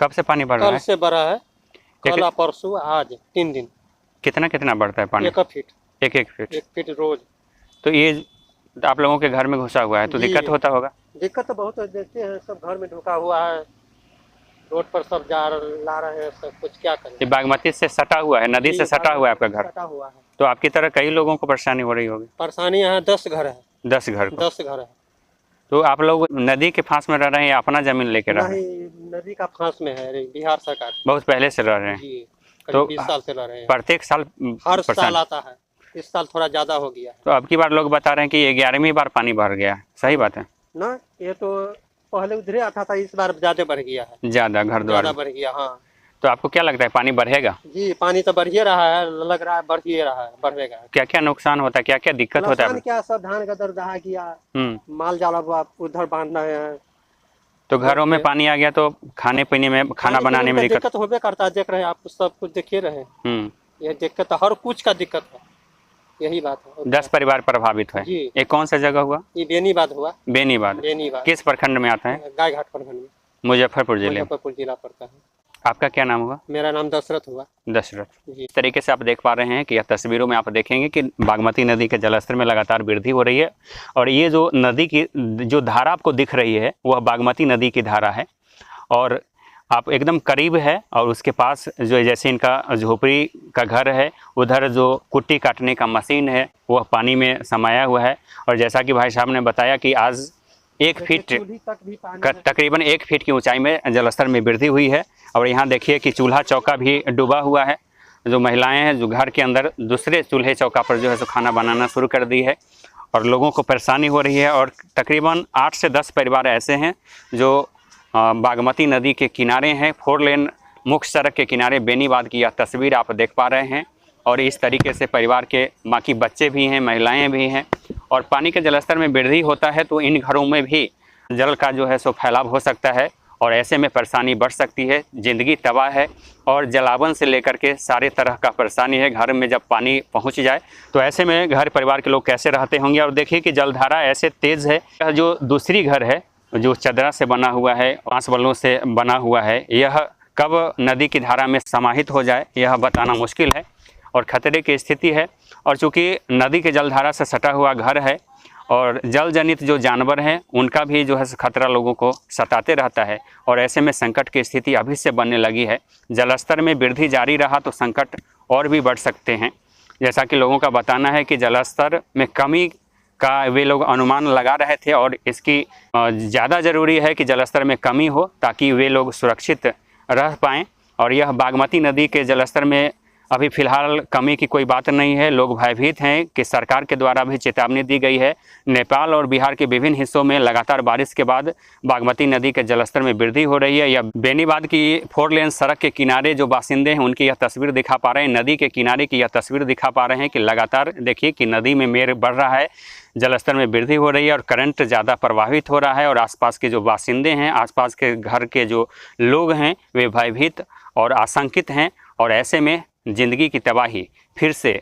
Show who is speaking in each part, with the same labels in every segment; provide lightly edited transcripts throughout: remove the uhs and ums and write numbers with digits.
Speaker 1: कब से पानी बढ़ रहा है?
Speaker 2: कल से बढ़ा है, कल परसों आज 3 दिन।
Speaker 1: कितना कितना बढ़ता है पानी?
Speaker 2: 1 फीट।
Speaker 1: 1 फीट?
Speaker 2: 1 फीट रोज।
Speaker 1: तो ये आप लोगों के घर में घुसा हुआ है तो दिक्कत होता होगा?
Speaker 2: दिक्कत तो बहुत है, देखते हैं सब घर में ढुका हुआ है, रोड पर सब ला रहे हैं, सब कुछ क्या करें।
Speaker 1: ये बागमती से सटा हुआ है, नदी से सटा हुआ है आपका घर?
Speaker 2: सटा हुआ है।
Speaker 1: तो आपकी तरह कई लोगों को परेशानी हो रही होगी?
Speaker 2: परेशानी यहाँ 10 घर है।
Speaker 1: 10 घर को?
Speaker 2: 10 घर है।
Speaker 1: तो आप लोग नदी के फांस में रह रहे हैं या अपना जमीन लेके रह रहे हैं?
Speaker 2: नहीं, नदी का फांस में है, बिहार सरकार।
Speaker 1: बहुत पहले से रह रहे हैं?
Speaker 2: जी,
Speaker 1: तो
Speaker 2: 20 साल से रह रहे हैं।
Speaker 1: प्रत्येक साल?
Speaker 2: हर साल आता है, इस साल थोड़ा ज्यादा हो गया है।
Speaker 1: तो अब की बार लोग बता रहे हैं कि ये 11वीं बार पानी भर गया है, सही बात है
Speaker 2: ना? ये तो पहले उधरे आता था, इस बार ज्यादा बढ़ गया है।
Speaker 1: ज्यादा घर द्वार
Speaker 2: ज्यादा बढ़ गया, हाँ।
Speaker 1: तो आपको क्या लगता है पानी बढ़ेगा?
Speaker 2: जी, पानी तो बढ़ ही रहा है, लग रहा है बढ़ ही रहा है, बढ़ेगा।
Speaker 1: क्या क्या नुकसान होता है, क्या क्या दिक्कत होता है?
Speaker 2: क्या, सब धान का दरदहा किया, माल जाला उधर बांध रहे हैं।
Speaker 1: तो घरों में पानी आ गया तो खाने पीने में, खाना बनाने में
Speaker 2: दिक्कत होबे करता है। देख रहे हैं आप, सब कुछ देखिए रहे हैं। ये दिक्कत हर कुछ का दिक्कत है, यही बात है।
Speaker 1: 10 परिवार प्रभावित है। ये कौन सा जगह हुआ?
Speaker 2: ये बेनीबाद हुआ।
Speaker 1: बेनीबाद? किस प्रखंड में आता है?
Speaker 2: गायघाट प्रखंड में,
Speaker 1: मुजफ्फरपुर जिले
Speaker 2: पड़ता है।
Speaker 1: आपका क्या नाम हुआ?
Speaker 2: मेरा नाम दशरथ हुआ।
Speaker 1: दशरथ। इस तरीके से आप देख पा रहे हैं कि यह तस्वीरों में आप देखेंगे कि बागमती नदी के जलस्तर में लगातार वृद्धि हो रही है और ये जो नदी की जो धारा आपको दिख रही है वह बागमती नदी की धारा है और आप एकदम करीब है और उसके पास जो जैसे इनका झोपड़ी का घर है, उधर जो कुट्टी काटने का मशीन है वह पानी में समाया हुआ है। और जैसा कि भाई साहब ने बताया कि आज 1 फीट तकरीबन 1 फीट की ऊंचाई में जलस्तर में वृद्धि हुई है। और यहाँ देखिए कि चूल्हा चौका भी डूबा हुआ है। जो महिलाएं हैं जो घर के अंदर दूसरे चूल्हे चौका पर जो है सो खाना बनाना शुरू कर दी है और लोगों को परेशानी हो रही है। और तकरीबन 8 से 10 परिवार ऐसे हैं जो बागमती नदी के किनारे हैं, 4 लेन मुख्य सड़क के किनारे। बेनीबाद की यह तस्वीर आप देख पा रहे हैं और इस तरीके से परिवार के बाकी बच्चे भी हैं, महिलाएं भी हैं और पानी के जलस्तर में वृद्धि होता है तो इन घरों में भी जल का जो है सो फैलाव हो सकता है और ऐसे में परेशानी बढ़ सकती है। ज़िंदगी तबाह है और जलावन से लेकर के सारे तरह का परेशानी है। घर में जब पानी पहुंच जाए तो ऐसे में घर परिवार के लोग कैसे रहते होंगे। और देखिए कि जलधारा ऐसे तेज़ है। यह जो दूसरी घर है जो चदरा से बना हुआ है, 5 बल्लों से बना हुआ है, यह कब नदी की धारा में समाहित हो जाए यह बताना मुश्किल है और खतरे की स्थिति है। और चूँकि नदी के जलधारा से सटा हुआ घर है और जल जनित जो जानवर हैं उनका भी जो है खतरा लोगों को सताते रहता है और ऐसे में संकट की स्थिति अभी से बनने लगी है। जलस्तर में वृद्धि जारी रहा तो संकट और भी बढ़ सकते हैं। जैसा कि लोगों का बताना है कि जलस्तर में कमी का वे लोग अनुमान लगा रहे थे और इसकी ज़्यादा ज़रूरी है कि जलस्तर में कमी हो ताकि वे लोग सुरक्षित रह पाएँ। और यह बागमती नदी के जलस्तर में अभी फ़िलहाल कमी की कोई बात नहीं है। लोग भयभीत हैं कि सरकार के द्वारा भी चेतावनी दी गई है। नेपाल और बिहार के विभिन्न हिस्सों में लगातार बारिश के बाद बागमती नदी के जलस्तर में वृद्धि हो रही है। या बेनीबाद की 4 लेन सड़क के किनारे जो बासिंदे हैं उनकी यह तस्वीर दिखा पा रहे हैं, नदी के किनारे की यह तस्वीर दिखा पा रहे हैं कि लगातार देखिए कि नदी में मेर बढ़ रहा है, जलस्तर में वृद्धि हो रही है और करंट ज़्यादा प्रभावित हो रहा है। और आसपास के जो बासिंदे हैं, आसपास के घर के जो लोग हैं वे भयभीत और आशंकित हैं और ऐसे में ज़िंदगी की तबाही फिर से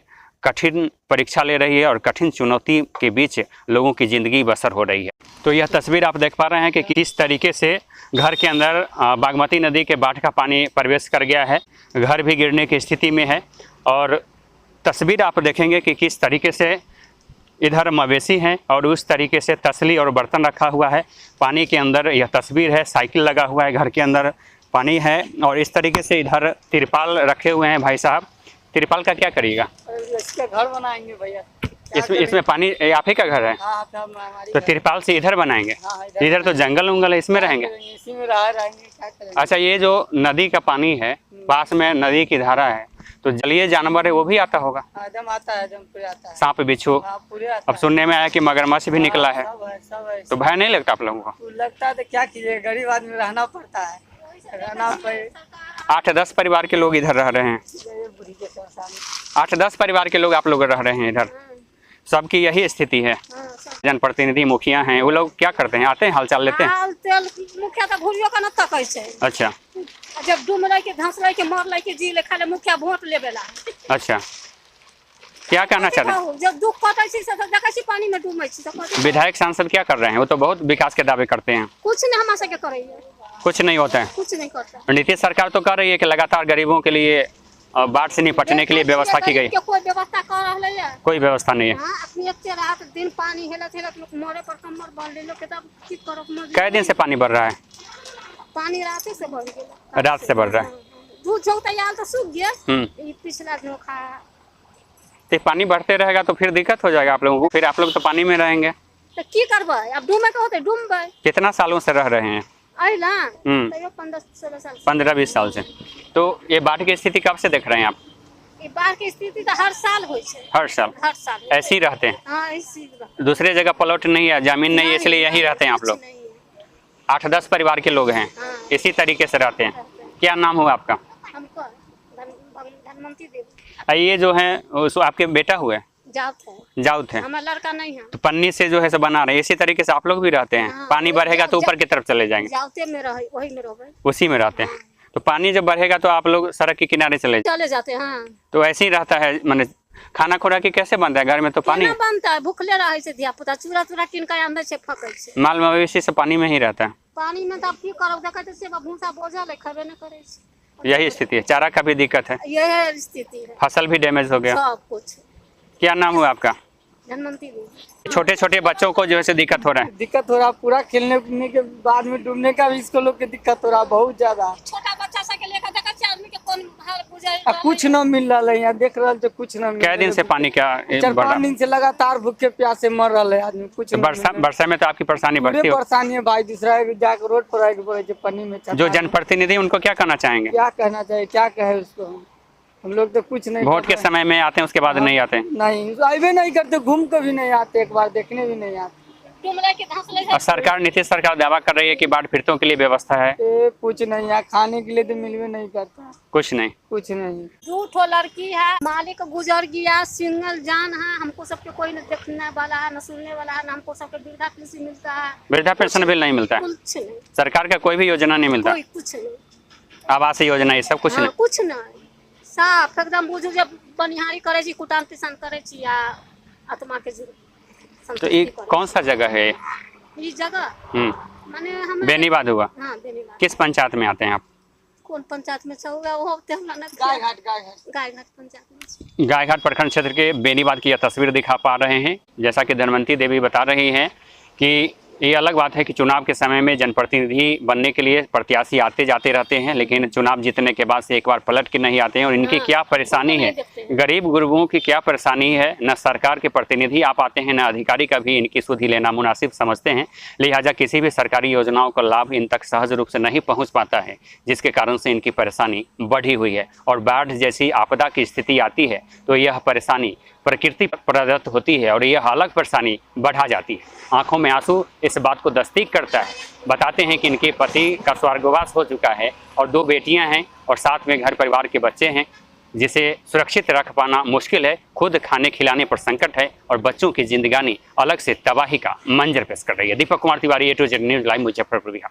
Speaker 1: कठिन परीक्षा ले रही है और कठिन चुनौती के बीच लोगों की ज़िंदगी बसर हो रही है। तो यह तस्वीर आप देख पा रहे हैं कि किस तरीके से घर के अंदर बागमती नदी के बाढ़ का पानी प्रवेश कर गया है, घर भी गिरने की स्थिति में है। और तस्वीर आप देखेंगे कि किस तरीके से इधर मवेशी हैं और उस तरीके से तसली और बर्तन रखा हुआ है पानी के अंदर। यह तस्वीर है, साइकिल लगा हुआ है, घर के अंदर पानी है और इस तरीके से इधर तिरपाल रखे हुए हैं। भाई साहब, तिरपाल का क्या करिएगा?
Speaker 2: इसका घर बनाएंगे भैया।
Speaker 1: इसमें पानी आप ही का घर है? तो तिरपाल से इधर बनाएंगे? इधर तो जंगल उंगल है, इसमें रहेंगे?
Speaker 2: इसी में रहेंगे, क्या करेंगे।
Speaker 1: अच्छा, ये जो नदी का पानी है, पास में नदी की धारा है, तो जलीय जानवर है वो भी आता होगा?
Speaker 2: एकदम आता है, एकदम पूरे आता है।
Speaker 1: सांप बिच्छू? अब सुनने में आया कि मगरमच्छ भी निकला है,
Speaker 2: सब है।
Speaker 1: तो भय नहीं लगता आप लोगों को?
Speaker 2: लगता है तो क्या कीजिए, गरीब आदमी रहना पड़ता है, रहना पड़े।
Speaker 1: 8-10 परिवार के लोग इधर रह रहे हैं। 8-10 परिवार के लोग आप लोग रह रहे हैं इधर, सबकी यही स्थिति है। जनप्रतिनिधि मुखिया हैं, वो लोग क्या करते हैं? आते हैं, हालचाल लेते हैं?
Speaker 2: मुखिया तो घुरियो का न तकै छै।
Speaker 1: अच्छा,
Speaker 2: जब डूम लै के धंस लै के मर लै के जी ले खाले मुखिया वोट लेबेला। अच्छा, क्या कहना चाहते हैं? जब दुख पड़ै छै से देखै छी पानी में डूबै छी।
Speaker 1: विधायक सांसद क्या कर रहे हैं? वो तो बहुत विकास के दावे करते हैं।
Speaker 2: कुछ नहीं हमरा से के करैया।
Speaker 1: कुछ नहीं होता है।
Speaker 2: कुछ नहीं करता।
Speaker 1: नीतीश सरकार तो कर रही है कि लगातार गरीबों के लिए बाढ़ से निपटने के लिए व्यवस्था की गई।
Speaker 2: कोई व्यवस्था कर रहा है?
Speaker 1: कोई व्यवस्था नहीं है।
Speaker 2: हाँ, अपनी एक रात दिन पानी हेलत हेलत लोग मरे पर कमर बांध ले लो के तब की करो।
Speaker 1: कई दिन से पानी बढ़ रहा है?
Speaker 2: पानी रात से बढ़ गया।
Speaker 1: रात से बढ़ रहा है।
Speaker 2: दूध जो तैयार तो सूख गया। ये पिछला नोखा।
Speaker 1: तो पानी बढ़ते रहेगा तो फिर दिक्कत हो जाएगा आप लोगों को, फिर आप लोग तो पानी में रहेंगे।
Speaker 2: तो की करबे? अब डूबे के होते डूबे।
Speaker 1: कितना सालों से रह रहे हैं?
Speaker 2: 15-16 साल।
Speaker 1: 15-20 साल से। तो ये बाढ़ की स्थिति कब से देख रहे हैं आप?
Speaker 2: ये बाढ़ की स्थिति तो हर साल होई छे।
Speaker 1: हर साल ऐसे ही रहते हैं?
Speaker 2: हाँ, ऐसी
Speaker 1: दूसरे जगह प्लॉट नहीं है, जमीन नहीं है, इसलिए यही रहते हैं आप लोग? 8-10 परिवार के लोग हैं।
Speaker 2: हाँ।
Speaker 1: इसी तरीके से रहते हैं। क्या नाम हुआ आपका?
Speaker 2: हमको धनवंती देवी।
Speaker 1: ये जो है आपके बेटा हुए? जाउत है।
Speaker 2: हमारा लड़का नहीं है।
Speaker 1: तो पन्नी से जो है सब बना रहे हैं, इसी तरीके से आप लोग भी रहते हैं?
Speaker 2: हाँ,
Speaker 1: पानी बढ़ेगा तो ऊपर की तरफ चले जाएंगे?
Speaker 2: जाउते में रहे, वही में रहे।
Speaker 1: उसी में रहते हैं। तो पानी जब बढ़ेगा तो आप लोग सड़क के किनारे चले
Speaker 2: जाते हैं। हाँ।
Speaker 1: तो ऐसे ही रहता है, माने खाना खुराकी कैसे बनता है घर में? तो पानी
Speaker 2: बनता है, भूखले रहे से धिया पुता चूरा चूरा किन के अंदर से फकै से।
Speaker 1: माल मवेशी से पानी में ही रहता है।
Speaker 2: पानी में तब की करो, देखा तो से भूसा बोझा ले खबे न करे।
Speaker 1: यही स्थिति है। चारा का भी दिक्कत है।
Speaker 2: यही स्थिति है।
Speaker 1: फसल भी डैमेज हो गया।
Speaker 2: सब कुछ।
Speaker 1: क्या नाम हुआ आपका?
Speaker 2: धनवंती देवी।
Speaker 1: छोटे छोटे बच्चों को जो है दिक्कत हो रहा है?
Speaker 3: दिक्कत हो रहा है, पूरा खेलने कूदने के बाद में डूबने का भी इसको लोग के दिक्कत हो रहा है बहुत ज्यादा।
Speaker 2: छोटा बच्चा सा के लेकर देखा आदमी के कौन हाल बुझाई।
Speaker 3: कुछ न मिल रहा है यहाँ, देख रहा है कुछ न मिल।
Speaker 1: कै दिन से पानी क्या
Speaker 3: 4-5 दिन से लगातार भूखे प्यासे मर रहा है आदमी। कुछ
Speaker 1: वर्षा में तो आपकी परेशानी बढ़ती है?
Speaker 3: परेशानी है भाई, दूसरा जाकर रोड पर आके पड़े पानी में।
Speaker 1: जो जनप्रतिनिधि उनको क्या कहना चाहेंगे?
Speaker 3: क्या कहना चाहिए, क्या कहे उसको? हम लोग तो कुछ नहीं।
Speaker 1: वोट के समय में आते हैं, उसके बाद नहीं आते?
Speaker 3: नहीं, आइबे नहीं करते, घूम के भी नहीं आते, एक बार देखने भी नहीं आते।
Speaker 1: और सरकार, नीतीश सरकार दावा कर रही है कि बाढ़ पीड़ितों के लिए व्यवस्था है।
Speaker 3: कुछ नहीं है, खाने के लिए तो मिलवे नहीं करता।
Speaker 1: कुछ नहीं।
Speaker 3: कुछ नहीं।
Speaker 2: 2 ठो लड़की है, मालिक गुजर गया, सिंगल जान है। हमको सबके कोई न देखने वाला है, न सुनने वाला है, न हमको सबके वृद्धा पेंशन मिलता है।
Speaker 1: वृद्धा पेंशन बिल नहीं मिलता है?
Speaker 2: कुछ नहीं।
Speaker 3: सरकार का कोई भी योजना नहीं मिलता?
Speaker 2: कुछ नहीं।
Speaker 1: आवास योजना ये सब कुछ नहीं?
Speaker 2: कुछ नहीं। साफ एकदम बुझू, जब बनिहारी करे छी, कुटान पिसान करे छी या आत्मा के
Speaker 1: तो ये कौन सा जगह है?
Speaker 2: ये जगह माने हम
Speaker 1: बेनीबाद हुआ।
Speaker 2: हाँ, बेनीबाद।
Speaker 1: किस पंचायत में आते हैं आप?
Speaker 2: कौन पंचायत में होगा वो
Speaker 3: गायघाट
Speaker 2: पंचायत में।
Speaker 1: गायघाट प्रखंड क्षेत्र के बेनीबाद की यह तस्वीर दिखा पा रहे हैं। जैसा कि धनवंती देवी बता रही हैं कि ये अलग बात है कि चुनाव के समय में जनप्रतिनिधि बनने के लिए प्रत्याशी आते जाते रहते हैं, लेकिन चुनाव जीतने के बाद से एक बार पलट के नहीं आते हैं। और इनकी क्या परेशानी है, गरीब गुरबों की क्या परेशानी है, न सरकार के प्रतिनिधि आ पाते हैं, न अधिकारी का भी इनकी सुधि लेना मुनासिब समझते हैं। लिहाजा किसी भी सरकारी योजनाओं का लाभ इन तक सहज रूप से नहीं पहुँच पाता है, जिसके कारण से इनकी परेशानी बढ़ी हुई है। और बाढ़ जैसी आपदा की स्थिति आती है तो यह परेशानी प्रकृति प्रदत्त होती है और यह अलग परेशानी बढ़ा जाती है। आंखों में आंसू इस बात को तस्दीक करता है। बताते हैं कि इनके पति का स्वर्गवास हो चुका है और 2 बेटियां हैं और साथ में घर परिवार के बच्चे हैं, जिसे सुरक्षित रख पाना मुश्किल है। खुद खाने खिलाने पर संकट है और बच्चों की जिंदगानी अलग से तबाही का मंजर पेश कर रही है। Deepak Kumar Tiwari, A to Z News Live, Muzaffarpur Bihar.